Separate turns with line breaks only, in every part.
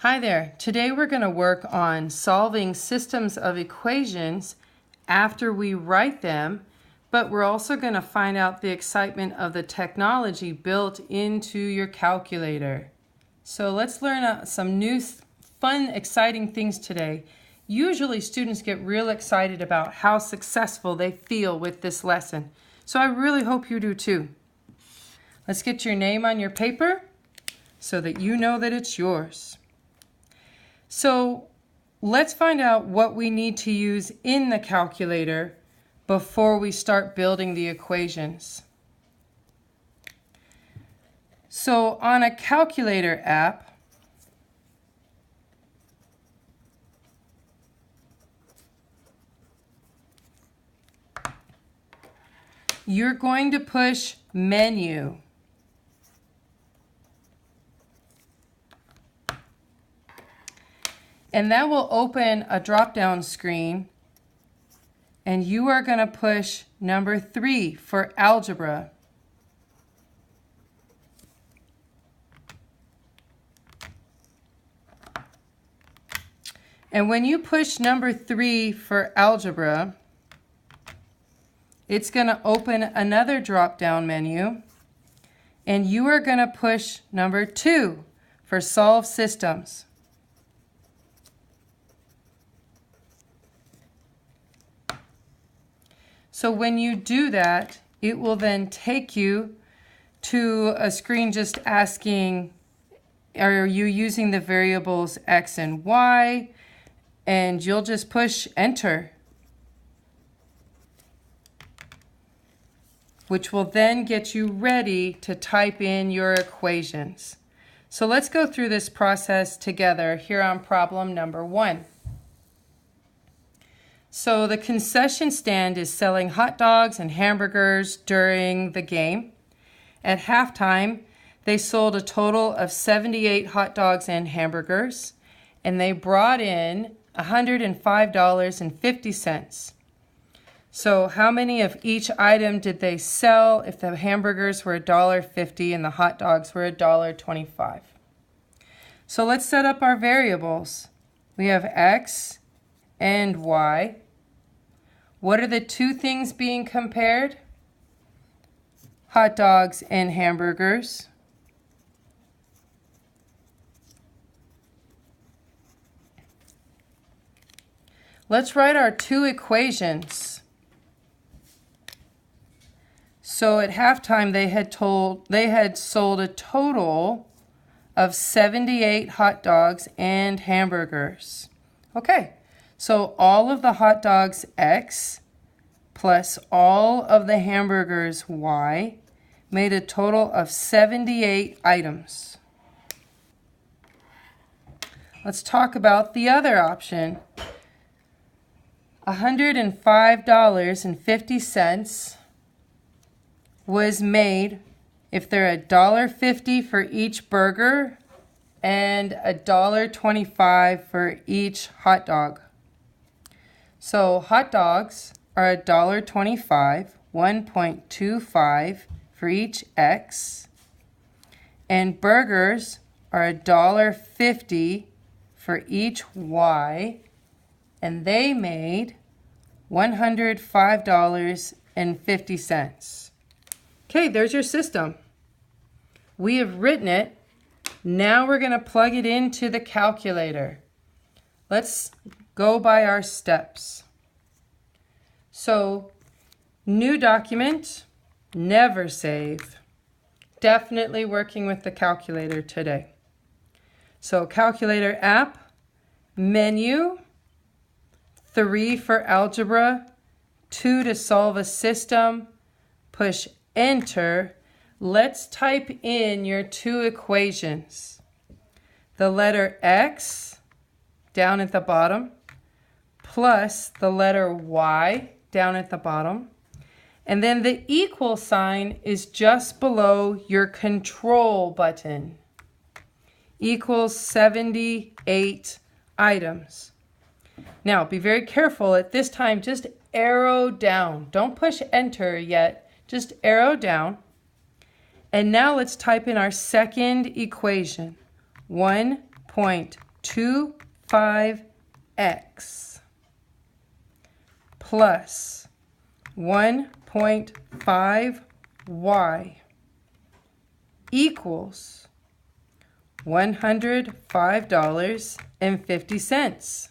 Hi there. Today we're going to work on solving systems of equations after we write them, but we're also going to find out the excitement of the technology built into your calculator. So let's learn some new fun, exciting things today. Usually students get real excited about how successful they feel with this lesson. So I really hope you do too. Let's get your name on your paper so that you know that it's yours. So let's find out what we need to use in the calculator before we start building the equations. So on a calculator app, you're going to push menu. And that will open a drop-down screen, and you are going to push number 3 for algebra. And when you push number 3 for algebra, it's going to open another drop-down menu, and you are going to push number 2 for solve systems. So when you do that, it will then take you to a screen just asking, are you using the variables x and y? And you'll just push enter, which will then get you ready to type in your equations. So let's go through this process together here on problem number 1. So the concession stand is selling hot dogs and hamburgers during the game. At halftime, they sold a total of 78 hot dogs and hamburgers, and they brought in $105.50. So how many of each item did they sell if the hamburgers were $1.50 and the hot dogs were $1.25? So let's set up our variables. We have x and y. What are the two things being compared? Hot dogs and hamburgers. Let's write our two equations. So at halftime they had sold a total of 78 hot dogs and hamburgers. Okay. So all of the hot dogs x plus all of the hamburgers y made a total of 78 items. Let's talk about the other option. $105.50 was made if they're $1.50 for each burger and $1.25 for each hot dog. So hot dogs are $1.25, 1.25 for each x, and burgers are $1.50 for each y, and they made $105.50. Okay, there's your system. We have written it. Now we're going to plug it into the calculator. Let's go by our steps. So, new document, never save. Definitely working with the calculator today. So, calculator app, menu, 3 for algebra, 2 to solve a system, push enter. Let's type in your two equations. The letter x down at the bottom, plus the letter y down at the bottom. And then the equal sign is just below your control button. Equals 78 items. Now, be very careful at this time, just arrow down. Don't push enter yet, just arrow down. And now let's type in our second equation, 1.25 25x plus 1.5y equals $105.50.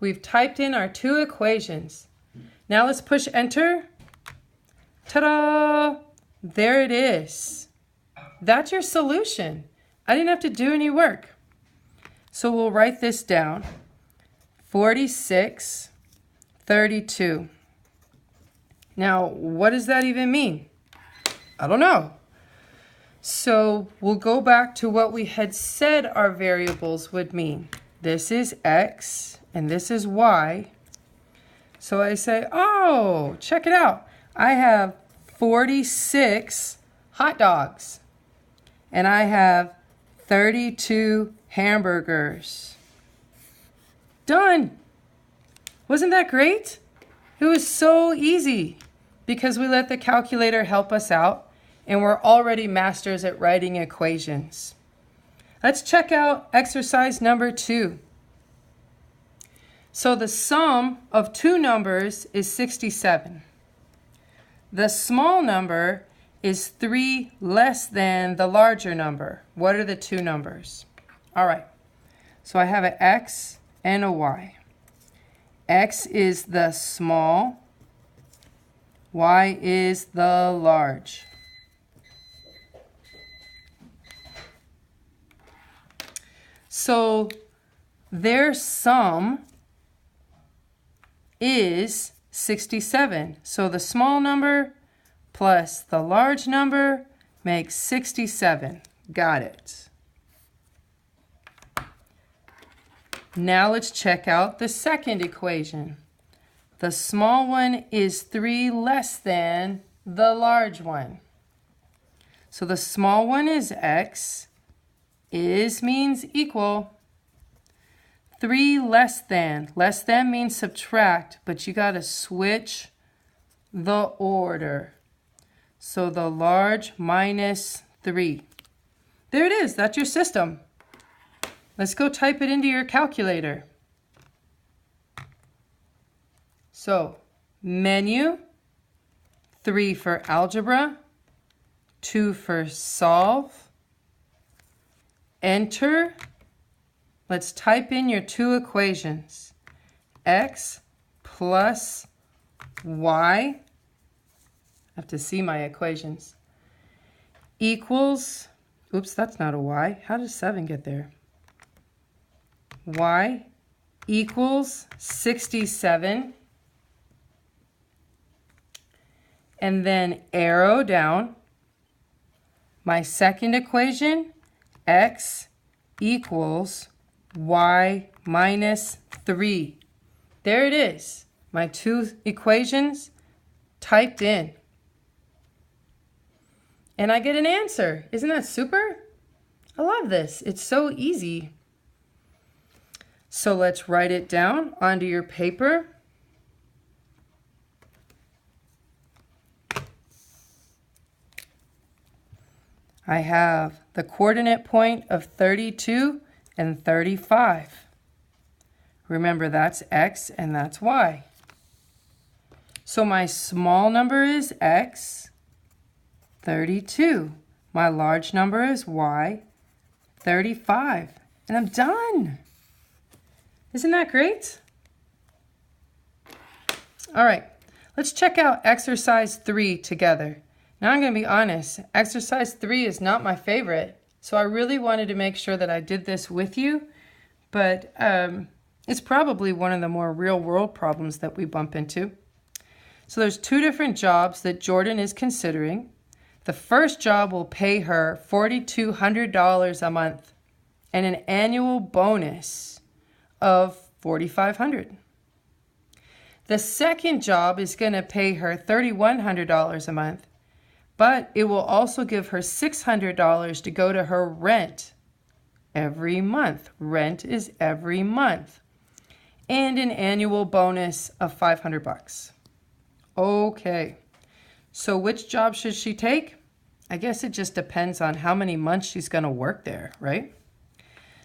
We've typed in our two equations. Now let's push enter. Ta-da! There it is. That's your solution. I didn't have to do any work. So we'll write this down. 4632. Now, what does that even mean? I don't know. So we'll go back to what we had said our variables would mean. This is x and this is y. So I say, oh, check it out. I have 46 hot dogs and I have 32 hamburgers. Done. Wasn't that great? It was so easy because we let the calculator help us out and we're already masters at writing equations. Let's check out exercise number 2. So the sum of two numbers is 67. The small number is 3 less than the larger number. What are the two numbers? All right, so I have an x and a y. X is the small, y is the large. So their sum is 67. So the small number plus the large number makes 67. Got it. Now let's check out the second equation. The small one is 3 less than the large one. So the small one is x. Is means equal. 3 less than. Less than means subtract, but you got to switch the order. So the large minus 3. There it is. That's your system. Let's go type it into your calculator. So, menu, 3 for algebra, 2 for solve, enter. Let's type in your two equations. X plus y, I have to see my equations, equals, oops, that's not a y. How does 7 get there? Y equals 67. And then arrow down. My second equation, x equals y minus 3. There it is. My two equations typed in. And I get an answer. Isn't that super? I love this. It's so easy. So let's write it down onto your paper. I have the coordinate point of 32 and 35. Remember, that's x and that's y. So my small number is x, 32. My large number is y, 35. And I'm done. Isn't that great? All right, let's check out exercise 3 together. Now I'm going to be honest, exercise 3 is not my favorite. So I really wanted to make sure that I did this with you, but it's probably one of the more real world problems that we bump into. So there's two different jobs that Jordan is considering. The first job will pay her $4,200 a month and an annual bonus of $4,500. The second job is going to pay her $3,100 a month, but it will also give her $600 to go to her rent every month. Rent is every month. And an annual bonus of $500. Okay, so which job should she take? I guess it just depends on how many months she's going to work there, right?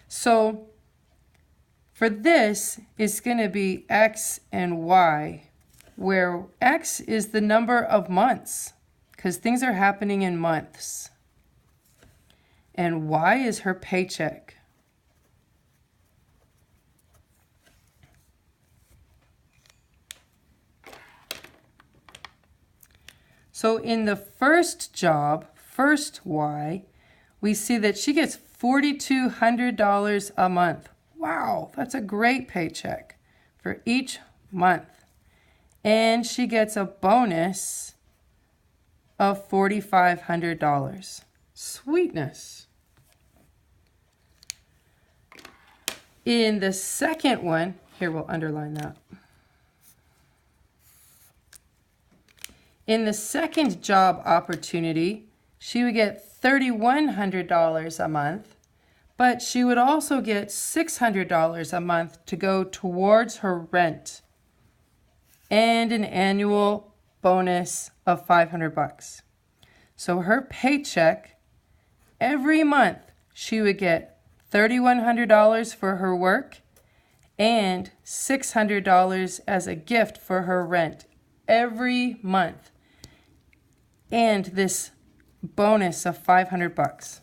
So for this, it's going to be X and Y, where X is the number of months, because things are happening in months. And Y is her paycheck. So in the first job, first Y, we see that she gets $4,200 a month. Wow, that's a great paycheck for each month. And she gets a bonus of $4,500. Sweetness. In the second one, here we'll underline that. In the second job opportunity, she would get $3,100 a month, but she would also get $600 a month to go towards her rent and an annual bonus of $500. So her paycheck, every month, she would get $3,100 for her work and $600 as a gift for her rent every month. And this bonus of $500.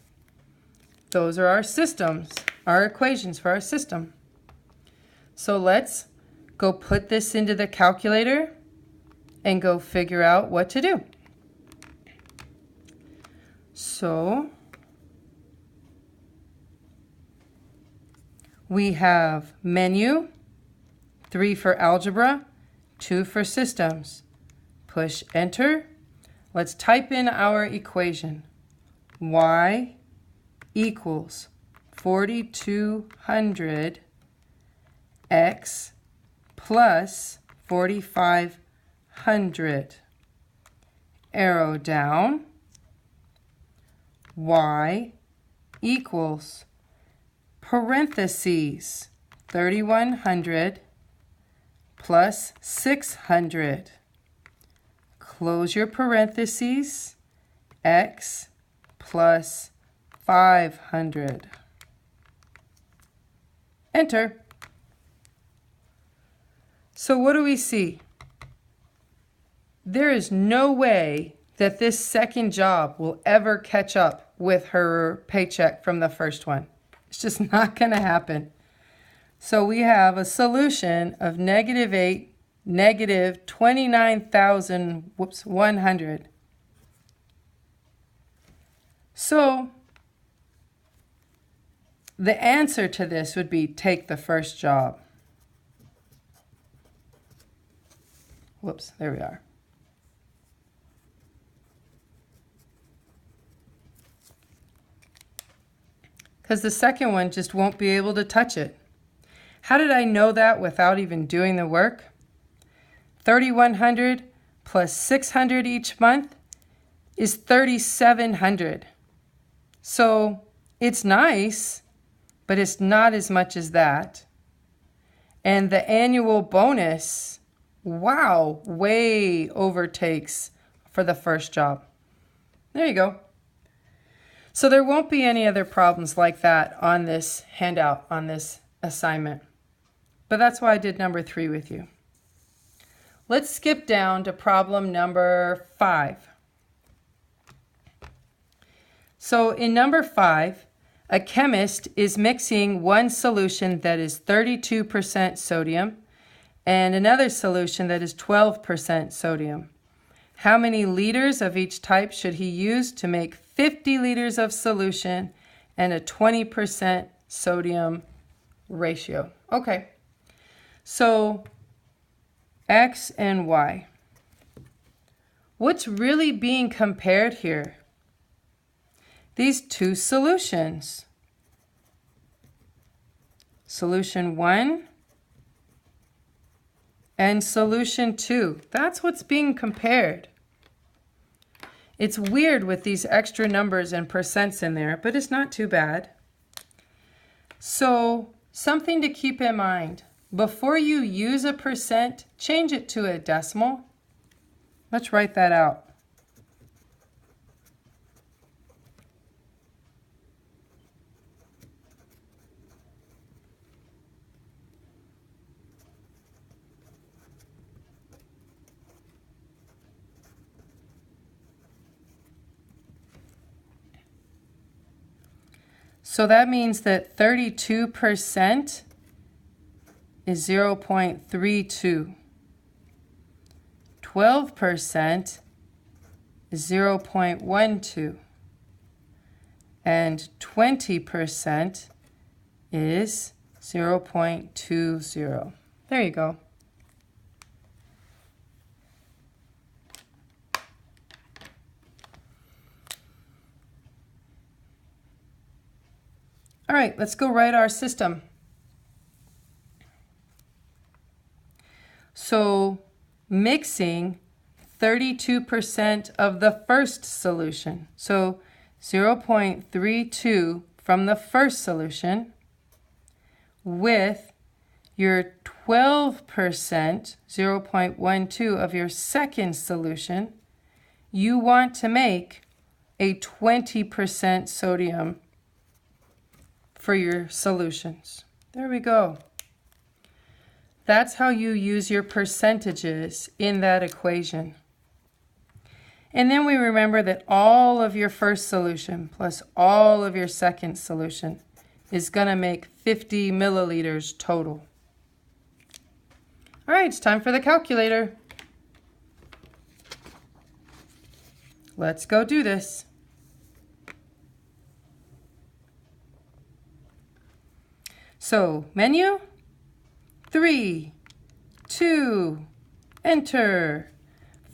Those are our systems, our equations for our system. So let's go put this into the calculator and go figure out what to do. So we have menu, 3 for algebra, 2 for systems. Push enter. Let's type in our equation. Y equals 4,200 X plus 4,500. Arrow down. Y equals parentheses 3,100 plus 600. Close your parentheses. X plus 500. Enter. So what do we see? There is no way that this second job will ever catch up with her paycheck from the first one. It's just not going to happen. So we have a solution of -8, -29,100. So the answer to this would be take the first job. Whoops, there we are. Because the second one just won't be able to touch it. How did I know that without even doing the work? 3,100 plus 600 each month is 3,700. So it's nice, but it's not as much as that. And the annual bonus, wow, way overtakes for the first job. There you go. So there won't be any other problems like that on this handout, on this assignment. But that's why I did number 3 with you. Let's skip down to problem number 5. So in number 5, a chemist is mixing one solution that is 32% sodium and another solution that is 12% sodium. How many liters of each type should he use to make 50 liters of solution and a 20% sodium ratio? Okay, so X and Y. What's really being compared here? These two solutions. Solution 1 and solution 2. That's what's being compared. It's weird with these extra numbers and percents in there, but it's not too bad. So, something to keep in mind. Before you use a percent, change it to a decimal. Let's write that out. So that means that 32% is 0.32. 12% is 0.12. And 20% is 0.20. There you go. All right, let's go write our system. So mixing 32% of the first solution. So 0.32 from the first solution with your 12%, 0.12 of your second solution, you want to make a 20% sodium for your solutions. There we go. That's how you use your percentages in that equation. And then we remember that all of your first solution plus all of your second solution is going to make 50 milliliters total. All right, it's time for the calculator. Let's go do this. So, menu, 3, 2, enter.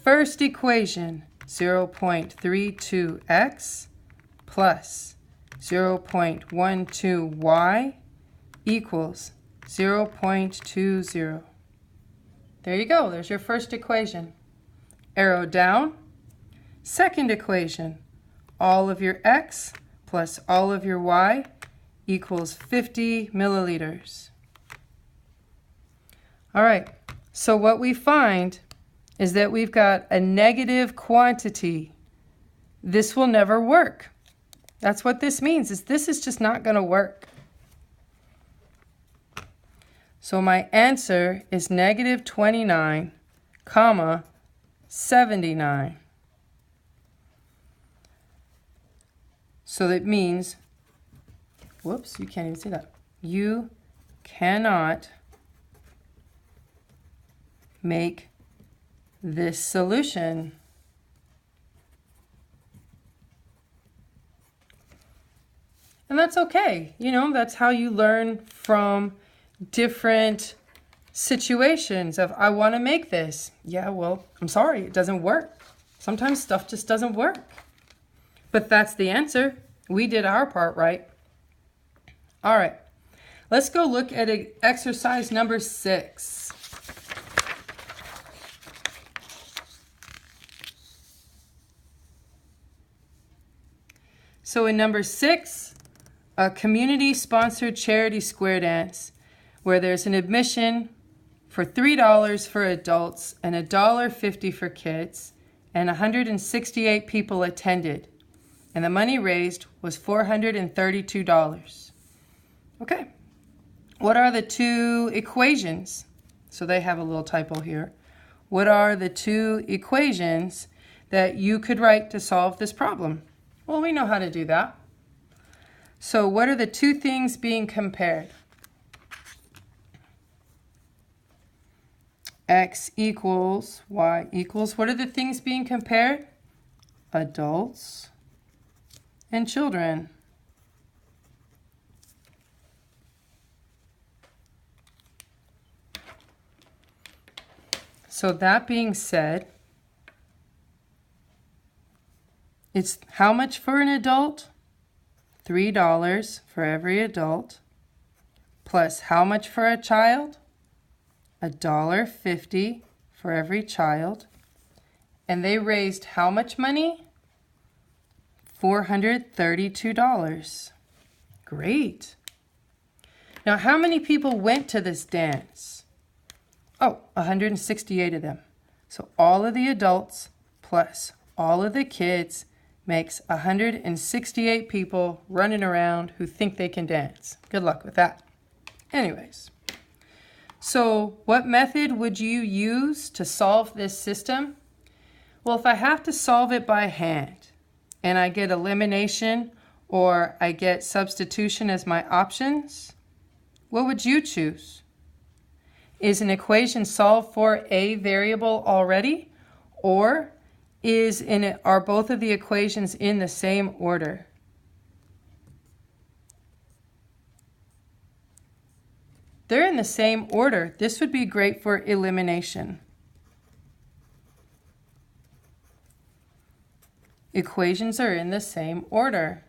First equation, 0.32x plus 0.12y equals 0.20. There you go, there's your first equation. Arrow down. Second equation, all of your x plus all of your y equals 50 milliliters. All right, so what we find is that we've got a negative quantity. This will never work. That's what this means, is this is just not going to work. So my answer is negative 29, comma, 79. So that means, whoops, you can't even see that. You cannot make this solution. And that's okay. You know, that's how you learn from different situations of, I want to make this. Yeah, well, I'm sorry, it doesn't work. Sometimes stuff just doesn't work. But that's the answer. We did our part right. All right, let's go look at exercise number 6. So in number 6, a community-sponsored charity square dance where there's an admission for $3 for adults and $1.50 for kids, and 168 people attended. And the money raised was $432. Okay, what are the two equations? So they have a little typo here. What are the two equations that you could write to solve this problem? Well, we know how to do that. So what are the two things being compared? X equals, Y equals. What are the things being compared? Adults and children. So that being said, it's how much for an adult? $3 for every adult. Plus how much for a child? $1.50 for every child. And they raised how much money? $432. Great. Now, how many people went to this dance? Oh, 168 of them. So all of the adults plus all of the kids makes 168 people running around who think they can dance. Good luck with that. Anyways, so what method would you use to solve this system? Well, if I have to solve it by hand and I get elimination or I get substitution as my options, what would you choose? Is an equation solved for a variable already, or are both of the equations in the same order? They're in the same order. This would be great for elimination. Equations are in the same order.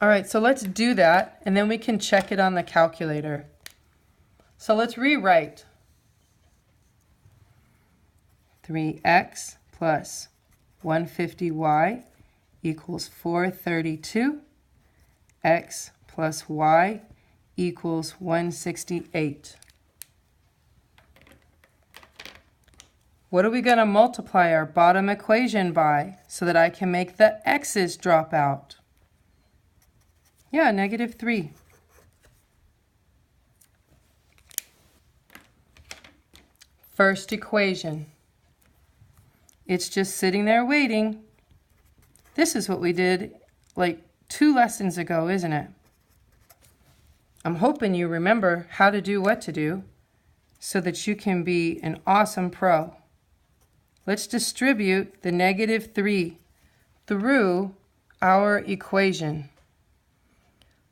All right, so let's do that, and then we can check it on the calculator. So let's rewrite. 3x plus 150y equals 432. X plus y equals 168. What are we going to multiply our bottom equation by so that I can make the x's drop out? Yeah, -3. First equation. It's just sitting there waiting. This is what we did like 2 lessons ago, isn't it? I'm hoping you remember how to do what to do so that you can be an awesome pro. Let's distribute the -3 through our equation.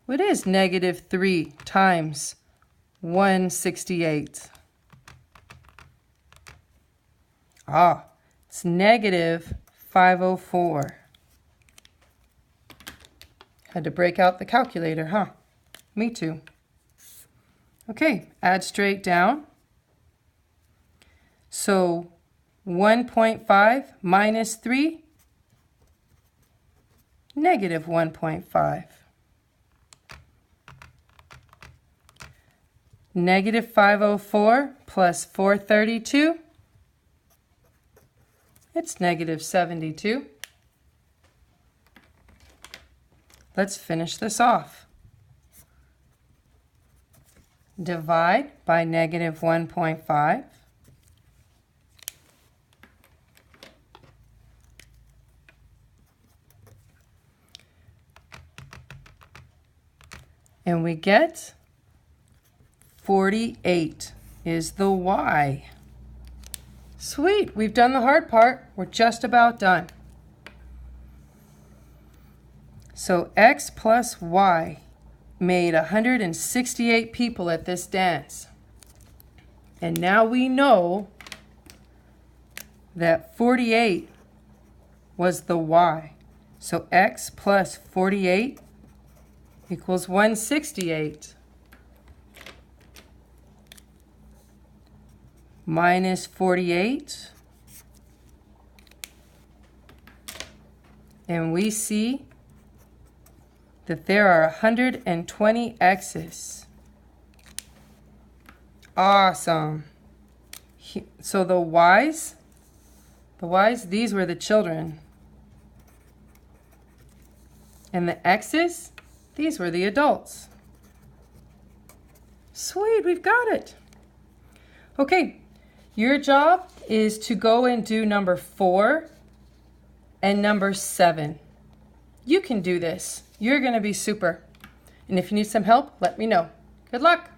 What is -3 times 168? It's -504. Had to break out the calculator, huh? Me too. Okay, add straight down. So 1.5 minus 3, -1.5. -504 plus 432, it's -72. Let's finish this off. Divide by -1.5. And we get 48 is the y. Sweet, we've done the hard part. We're just about done. So x plus y made 168 people at this dance. And now we know that 48 was the y. So x plus 48 equals 168. Minus 48. And we see that there are 120 x's. Awesome. So the y's, these were the children. And the x's, these were the adults. Sweet, we've got it. Okay, your job is to go and do number 4 and number 7. You can do this. You're going to be super. And if you need some help, let me know. Good luck.